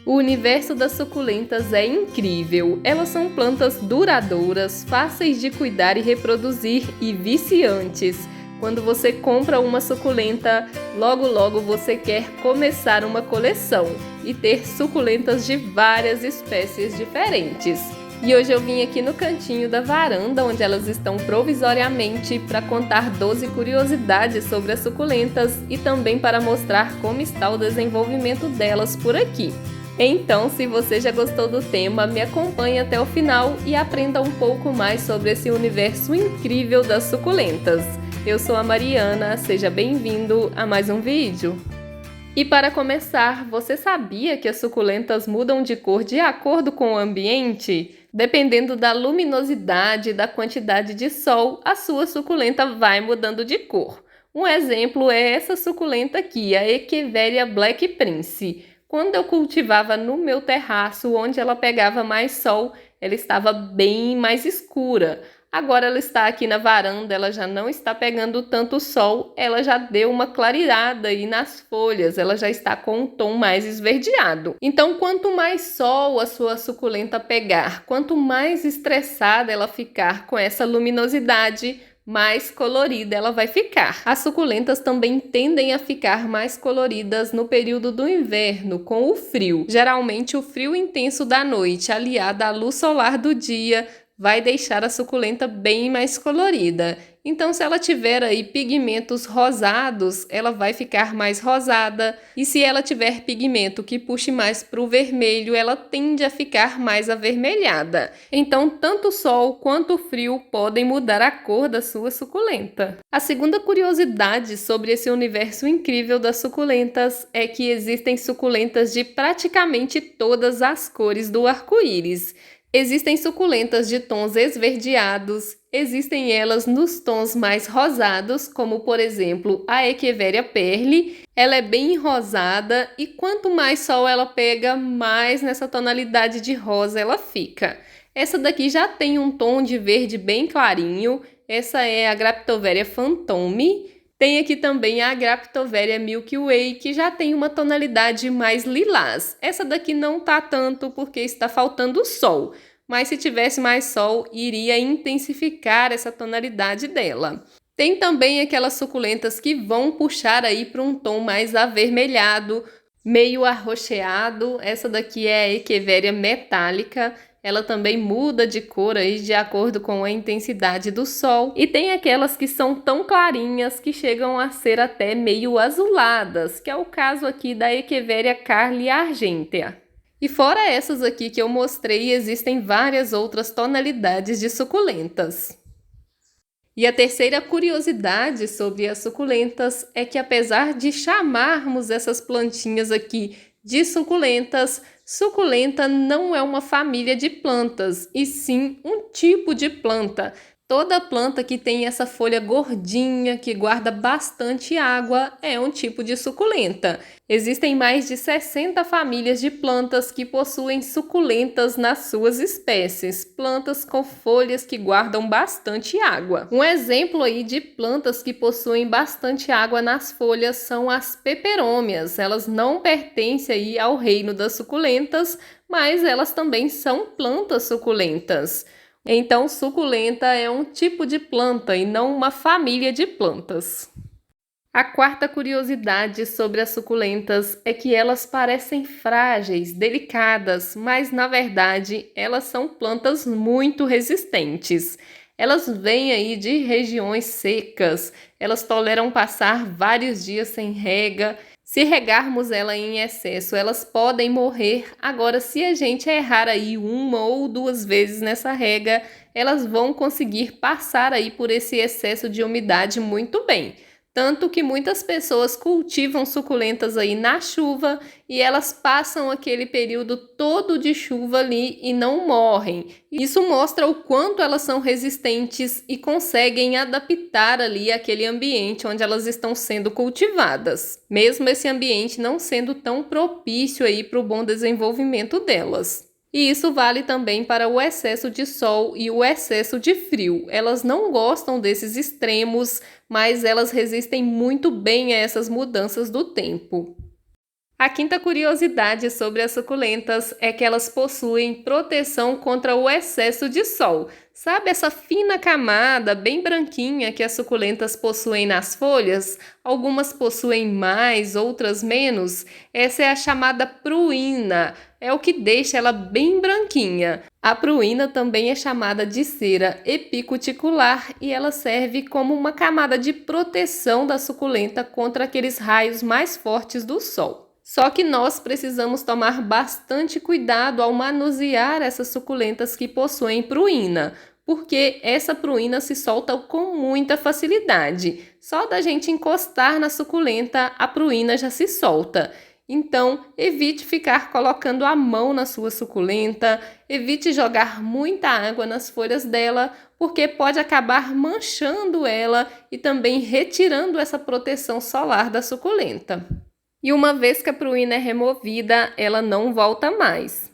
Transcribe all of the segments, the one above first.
O universo das suculentas é incrível. Elas são plantas duradouras, fáceis de cuidar e reproduzir e viciantes. Quando você compra uma suculenta, logo você quer começar uma coleção e ter suculentas de várias espécies diferentes. E hoje eu vim aqui no cantinho da varanda, onde elas estão provisoriamente, para contar 12 curiosidades sobre as suculentas e também para mostrar como está o desenvolvimento delas por aqui. Então, se você já gostou do tema, me acompanhe até o final e aprenda um pouco mais sobre esse universo incrível das suculentas. Eu sou a Mariana, seja bem-vindo a mais um vídeo. E para começar, você sabia que as suculentas mudam de cor de acordo com o ambiente? Dependendo da luminosidade e da quantidade de sol, a sua suculenta vai mudando de cor. Um exemplo é essa suculenta aqui, a Echeveria Black Prince. Quando eu cultivava no meu terraço, onde ela pegava mais sol, ela estava bem mais escura. Agora ela está aqui na varanda, ela já não está pegando tanto sol, ela já deu uma clareada aí nas folhas, ela já está com um tom mais esverdeado. Então, quanto mais sol a sua suculenta pegar, quanto mais estressada ela ficar com essa luminosidade, mais colorida ela vai ficar. As suculentas também tendem a ficar mais coloridas no período do inverno, com o frio. Geralmente o frio intenso da noite, aliado à luz solar do dia, vai deixar a suculenta bem mais colorida. Então, se ela tiver aí pigmentos rosados, ela vai ficar mais rosada. E se ela tiver pigmento que puxe mais para o vermelho, ela tende a ficar mais avermelhada. Então, tanto o sol quanto o frio podem mudar a cor da sua suculenta. A segunda curiosidade sobre esse universo incrível das suculentas é que existem suculentas de praticamente todas as cores do arco-íris. Existem suculentas de tons esverdeados, existem elas nos tons mais rosados, como por exemplo a Echeveria Perle. Ela é bem rosada e quanto mais sol ela pega, mais nessa tonalidade de rosa ela fica. Essa daqui já tem um tom de verde bem clarinho, essa é a Graptoveria Fantôme. Tem aqui também a Graptoveria Milky Way, que já tem uma tonalidade mais lilás. Essa daqui não tá tanto porque está faltando sol, mas se tivesse mais sol, iria intensificar essa tonalidade dela. Tem também aquelas suculentas que vão puxar aí para um tom mais avermelhado, meio arroxeado. Essa daqui é a Echeveria Metallica. Ela também muda de cor aí de acordo com a intensidade do sol. E tem aquelas que são tão clarinhas que chegam a ser até meio azuladas, que é o caso aqui da Echeveria Carli Argentea. E fora essas aqui que eu mostrei, existem várias outras tonalidades de suculentas. E a terceira curiosidade sobre as suculentas é que, apesar de chamarmos essas plantinhas aqui de suculentas, suculenta não é uma família de plantas, e sim um tipo de planta. Toda planta que tem essa folha gordinha, que guarda bastante água, é um tipo de suculenta. Existem mais de 60 famílias de plantas que possuem suculentas nas suas espécies, plantas com folhas que guardam bastante água. Um exemplo aí de plantas que possuem bastante água nas folhas são as peperômias. Elas não pertencem aí ao reino das suculentas, mas elas também são plantas suculentas. Então, suculenta é um tipo de planta e não uma família de plantas. A quarta curiosidade sobre as suculentas é que elas parecem frágeis, delicadas, mas na verdade elas são plantas muito resistentes. Elas vêm aí de regiões secas, elas toleram passar vários dias sem rega. Se regarmos ela em excesso, elas podem morrer. Agora, se a gente errar aí uma ou duas vezes nessa rega, elas vão conseguir passar aí por esse excesso de umidade muito bem. Tanto que muitas pessoas cultivam suculentas aí na chuva e elas passam aquele período todo de chuva ali e não morrem. Isso mostra o quanto elas são resistentes e conseguem adaptar ali aquele ambiente onde elas estão sendo cultivadas, mesmo esse ambiente não sendo tão propício aí para o bom desenvolvimento delas. E isso vale também para o excesso de sol e o excesso de frio. Elas não gostam desses extremos, mas elas resistem muito bem a essas mudanças do tempo. A quinta curiosidade sobre as suculentas é que elas possuem proteção contra o excesso de sol. Sabe essa fina camada bem branquinha que as suculentas possuem nas folhas? Algumas possuem mais, outras menos. Essa é a chamada pruína, é o que deixa ela bem branquinha. A pruína também é chamada de cera epicuticular e ela serve como uma camada de proteção da suculenta contra aqueles raios mais fortes do sol. Só que nós precisamos tomar bastante cuidado ao manusear essas suculentas que possuem pruína, porque essa pruína se solta com muita facilidade. Só da gente encostar na suculenta, a pruína já se solta. Então, evite ficar colocando a mão na sua suculenta, evite jogar muita água nas folhas dela, porque pode acabar manchando ela e também retirando essa proteção solar da suculenta. E uma vez que a pruína é removida, ela não volta mais.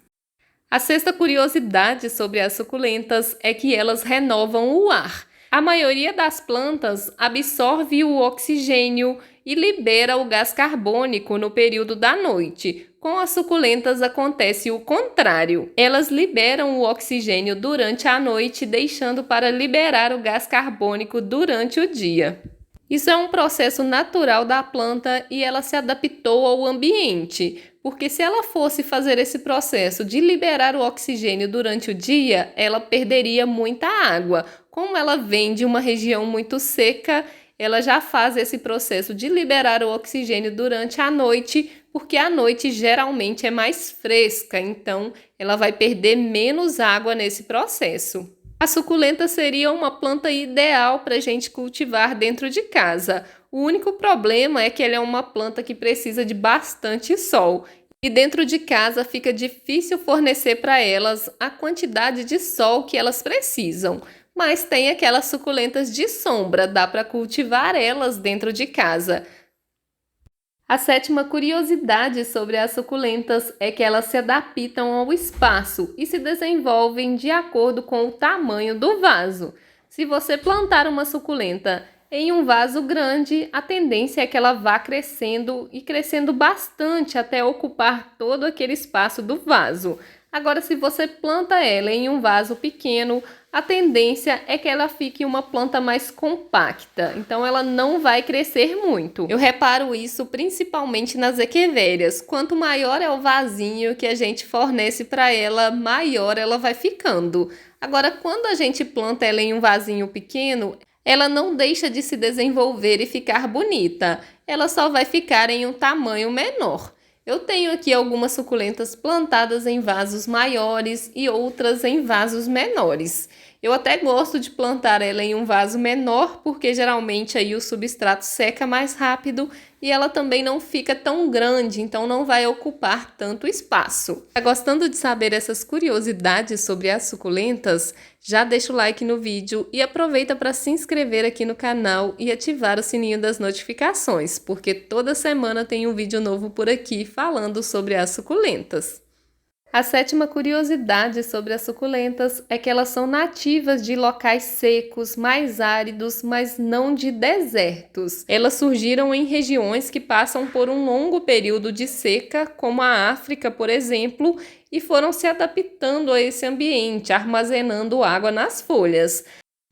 A sexta curiosidade sobre as suculentas é que elas renovam o ar. A maioria das plantas absorve o oxigênio e libera o gás carbônico no período da noite. Com as suculentas acontece o contrário. Elas liberam o oxigênio durante a noite, deixando para liberar o gás carbônico durante o dia. Isso é um processo natural da planta e ela se adaptou ao ambiente, porque se ela fosse fazer esse processo de liberar o oxigênio durante o dia, ela perderia muita água. Como ela vem de uma região muito seca, ela já faz esse processo de liberar o oxigênio durante a noite, porque a noite geralmente é mais fresca, então ela vai perder menos água nesse processo. A suculenta seria uma planta ideal para a gente cultivar dentro de casa. O único problema é que ela é uma planta que precisa de bastante sol. E dentro de casa fica difícil fornecer para elas a quantidade de sol que elas precisam. Mas tem aquelas suculentas de sombra, dá para cultivar elas dentro de casa. A sétima curiosidade sobre as suculentas é que elas se adaptam ao espaço e se desenvolvem de acordo com o tamanho do vaso. Se você plantar uma suculenta em um vaso grande, a tendência é que ela vá crescendo e crescendo bastante até ocupar todo aquele espaço do vaso. Agora, se você planta ela em um vaso pequeno, a tendência é que ela fique uma planta mais compacta, então ela não vai crescer muito. Eu reparo isso principalmente nas equivérias. Quanto maior é o vasinho que a gente fornece para ela, maior ela vai ficando. Agora, quando a gente planta ela em um vasinho pequeno, ela não deixa de se desenvolver e ficar bonita. Ela só vai ficar em um tamanho menor. Eu tenho aqui algumas suculentas plantadas em vasos maiores e outras em vasos menores. Eu até gosto de plantar ela em um vaso menor, porque geralmente aí o substrato seca mais rápido e ela também não fica tão grande, então não vai ocupar tanto espaço. Tá gostando de saber essas curiosidades sobre as suculentas? Já deixa o like no vídeo e aproveita para se inscrever aqui no canal e ativar o sininho das notificações, porque toda semana tem um vídeo novo por aqui falando sobre as suculentas. A sétima curiosidade sobre as suculentas é que elas são nativas de locais secos, mais áridos, mas não de desertos. Elas surgiram em regiões que passam por um longo período de seca, como a África, por exemplo, e foram se adaptando a esse ambiente, armazenando água nas folhas.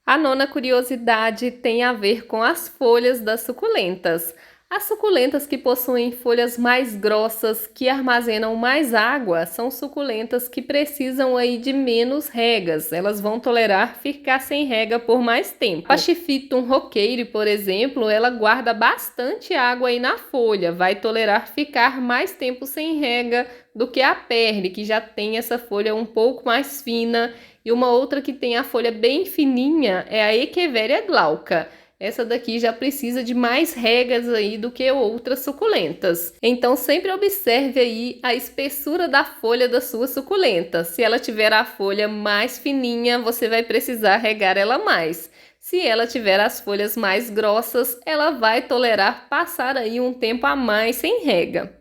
A nona curiosidade tem a ver com as folhas das suculentas. As suculentas que possuem folhas mais grossas, que armazenam mais água, são suculentas que precisam aí de menos regas. Elas vão tolerar ficar sem rega por mais tempo. A Pachyphytum roqueire, por exemplo, ela guarda bastante água aí na folha. Vai tolerar ficar mais tempo sem rega do que a Perle, que já tem essa folha um pouco mais fina. E uma outra que tem a folha bem fininha é a Echeveria glauca. Essa daqui já precisa de mais regas aí do que outras suculentas. Então sempre observe aí a espessura da folha da sua suculenta. Se ela tiver a folha mais fininha, você vai precisar regar ela mais. Se ela tiver as folhas mais grossas, ela vai tolerar passar aí um tempo a mais sem rega.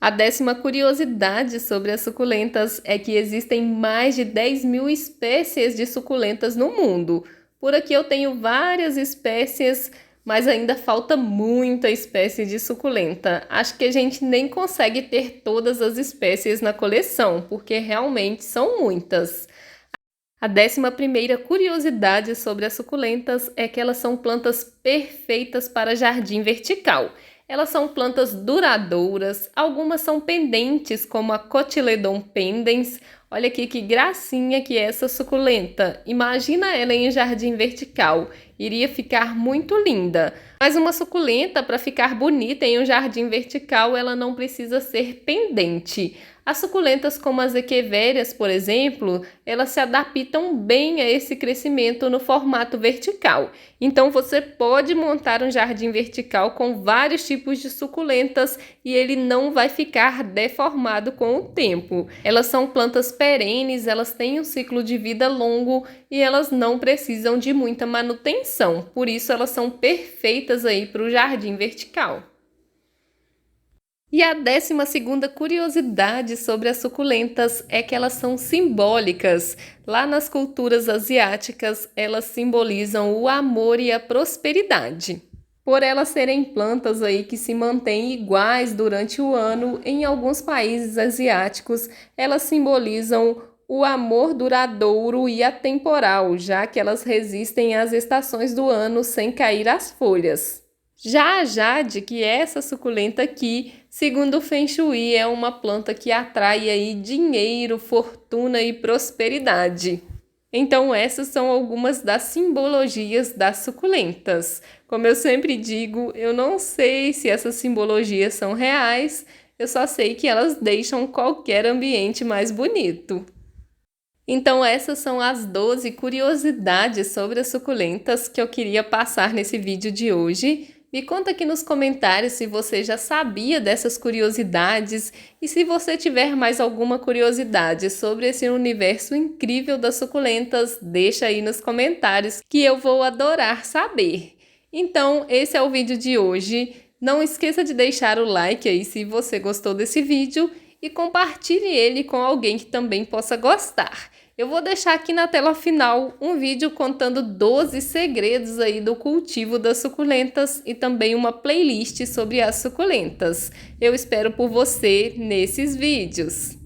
A décima curiosidade sobre as suculentas é que existem mais de 10.000 espécies de suculentas no mundo. Por aqui eu tenho várias espécies, mas ainda falta muita espécie de suculenta. Acho que a gente nem consegue ter todas as espécies na coleção, porque realmente são muitas. A 11ª curiosidade sobre as suculentas é que elas são plantas perfeitas para jardim vertical. Elas são plantas duradouras, algumas são pendentes, como a Cotyledon pendens. Olha aqui que gracinha que é essa suculenta. Imagina ela em um jardim vertical, iria ficar muito linda. Mas uma suculenta, para ficar bonita em um jardim vertical, ela não precisa ser pendente. As suculentas como as equevérias, por exemplo, elas se adaptam bem a esse crescimento no formato vertical. Então você pode montar um jardim vertical com vários tipos de suculentas e ele não vai ficar deformado com o tempo. Elas são plantas perenes, elas têm um ciclo de vida longo e elas não precisam de muita manutenção. Por isso elas são perfeitas aí para o jardim vertical. E a 12ª curiosidade sobre as suculentas é que elas são simbólicas. Lá nas culturas asiáticas, elas simbolizam o amor e a prosperidade. Por elas serem plantas aí que se mantêm iguais durante o ano, em alguns países asiáticos, elas simbolizam o amor duradouro e atemporal, já que elas resistem às estações do ano sem cair as folhas. Já a jade, que é essa suculenta aqui, segundo o Feng Shui, é uma planta que atrai aí dinheiro, fortuna e prosperidade. Então essas são algumas das simbologias das suculentas. Como eu sempre digo, eu não sei se essas simbologias são reais, eu só sei que elas deixam qualquer ambiente mais bonito. Então essas são as 12 curiosidades sobre as suculentas que eu queria passar nesse vídeo de hoje. Me conta aqui nos comentários se você já sabia dessas curiosidades e se você tiver mais alguma curiosidade sobre esse universo incrível das suculentas, deixa aí nos comentários que eu vou adorar saber. Então, esse é o vídeo de hoje. Não esqueça de deixar o like aí se você gostou desse vídeo e compartilhe ele com alguém que também possa gostar. Eu vou deixar aqui na tela final um vídeo contando 12 segredos aí do cultivo das suculentas e também uma playlist sobre as suculentas. Eu espero por você nesses vídeos.